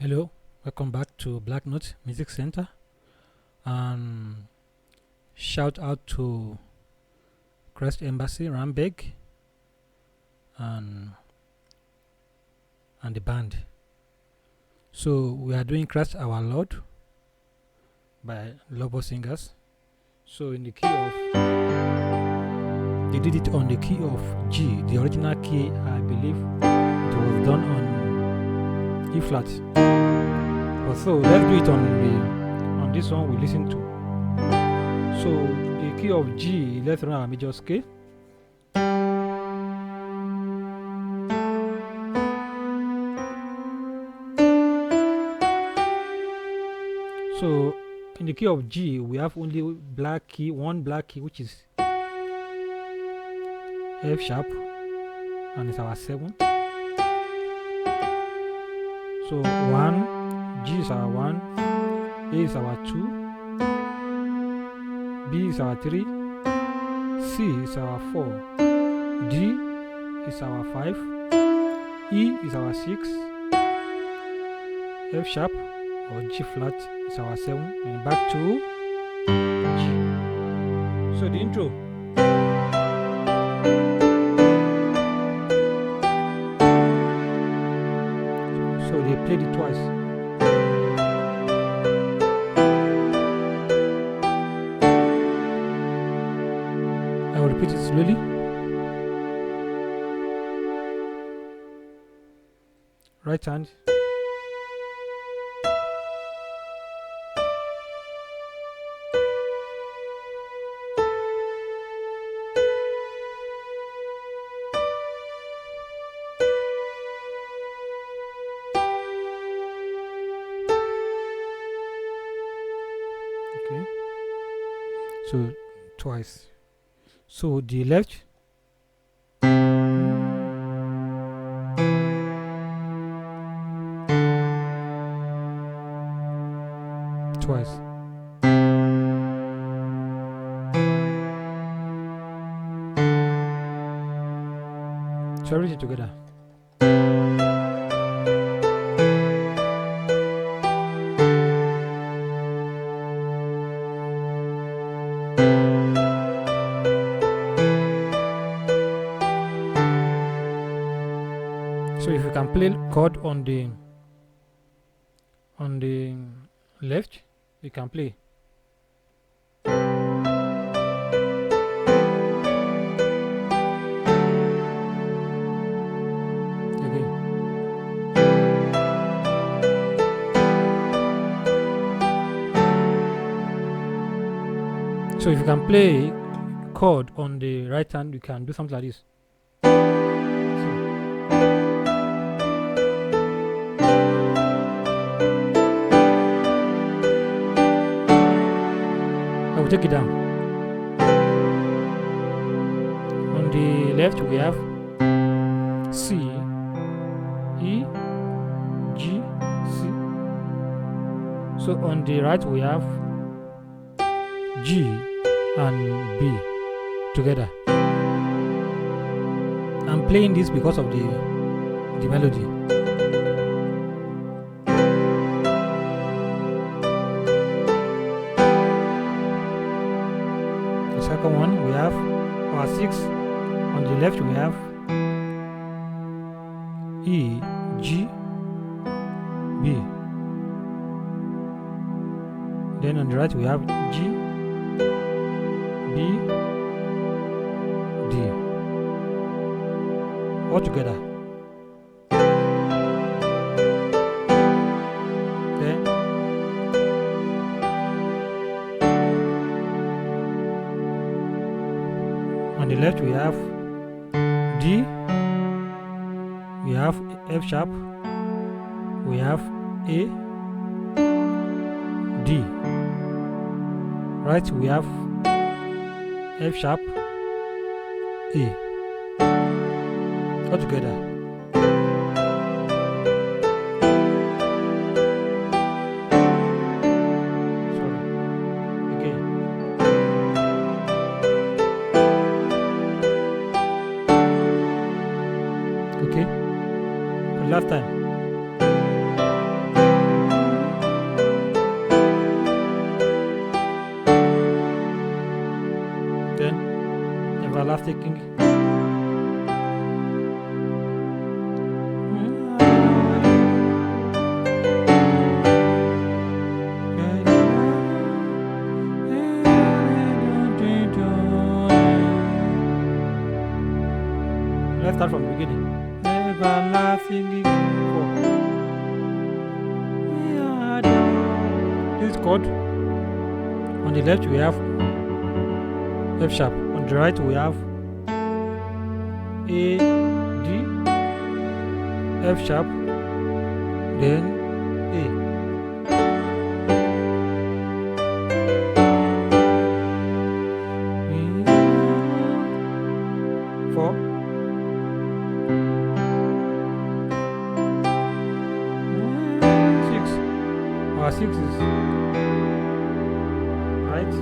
Hello, welcome back to Black Note Music Center. Shout out to Christ Embassy, Rambeg, and the band. So we are doing Christ Our Lord by LoveworldSingers. So in the key of, they did it on the key of G, the original key. I believe it was done on E flat. But so let's do it on this one we listen to. So the key of G, let's run our major scale. So in the key of G, we have only black key, one black key, which is F sharp, and it's our 7th. So 1, G is our 1, A is our 2, B is our 3, C is our 4, D is our 5, E is our 6, F sharp or G flat is our 7, and back to G. So the intro. So they played it twice. I will repeat it slowly. Right hand. Okay. So twice. So the left. Twice. So everything together. So if you can play chord on the left, you can play. Again. So if you can play chord on the right hand, you can do something like this. I will take it down. On the left we have C, E, G, C. So on the right we have G and B together. I'm playing this because of the melody. The second one we have our 6. On the left we have E, G, B. Then on the right we have G, B, D. All together. Okay. On the left we have D, we have F sharp, we have A, D. Right we have F sharp, A. All together. Sorry. Again. Okay. For the last time. Then everlasting. Let's start from the beginning. Everlasting. This is chord. On the left we have F sharp. On the right we have A, D, F sharp, then A. Four. Six. Our 6 is right.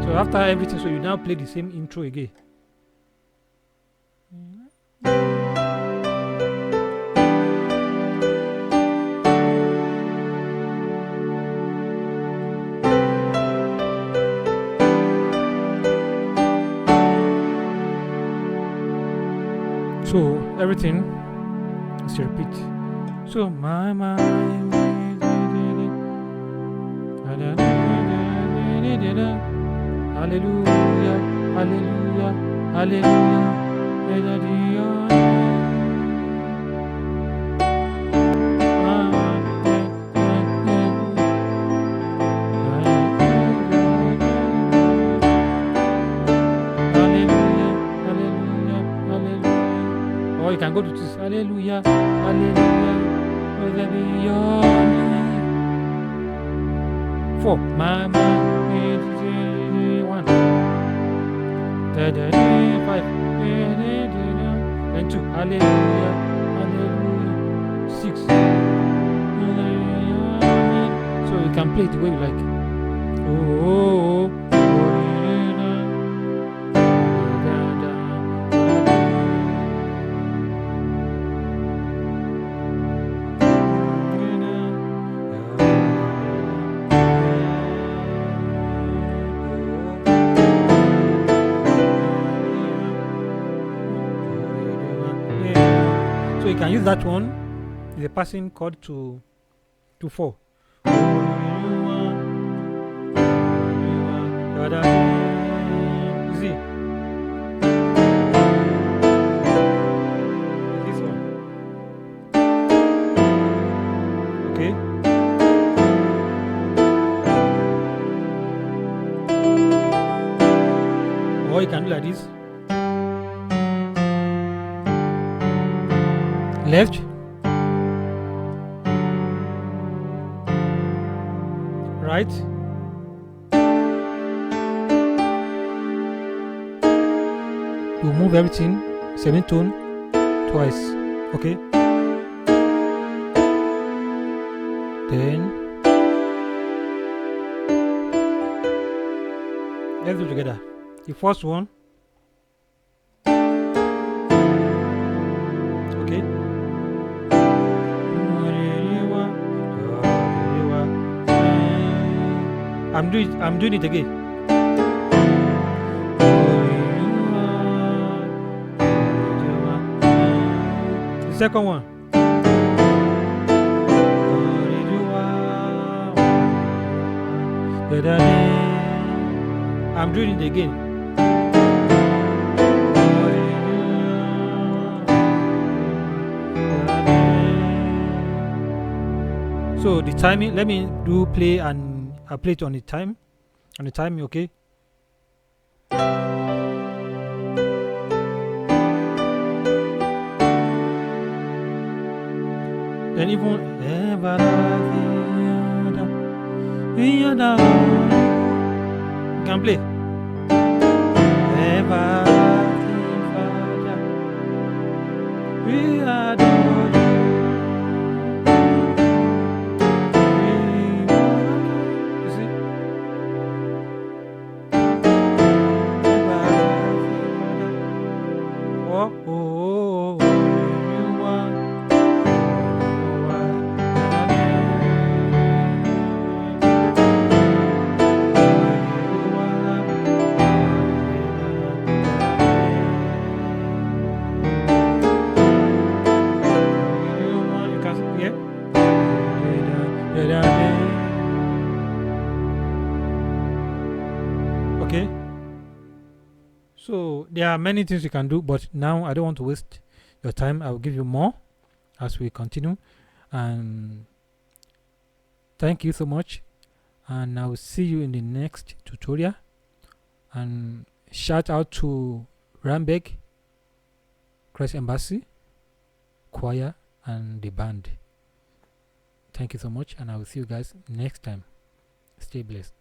So after everything, so you now play the same intro again. So everything is a repeat. So my mind, hallelujah, hallelujah, hallelujah, or you can go to this, hallelujah, hallelujah, whether be your name. 4, my mind, 1, 5, and 2, hallelujah, hallelujah, 6, so you can play it the way you like. Oh, so you can use that one, the passing chord to 4. See, this one, okay. Or you can do like this. Left, right, you move everything semitone twice, okay. Then let's do it together. The first one, okay. I'm doing it again. The second one. I'm doing it again. So the timing, let me do play and I'll play it on the time, okay. Then even you can play. We adore you. Okay, so there are many things you can do, but now I don't want to waste your time. I will give you more as we continue, and thank you so much, and I will see you in the next tutorial. And shout out to Rambeg, Christ Embassy, choir, and the band. Thank you so much, and I will see you guys next time. Stay blessed.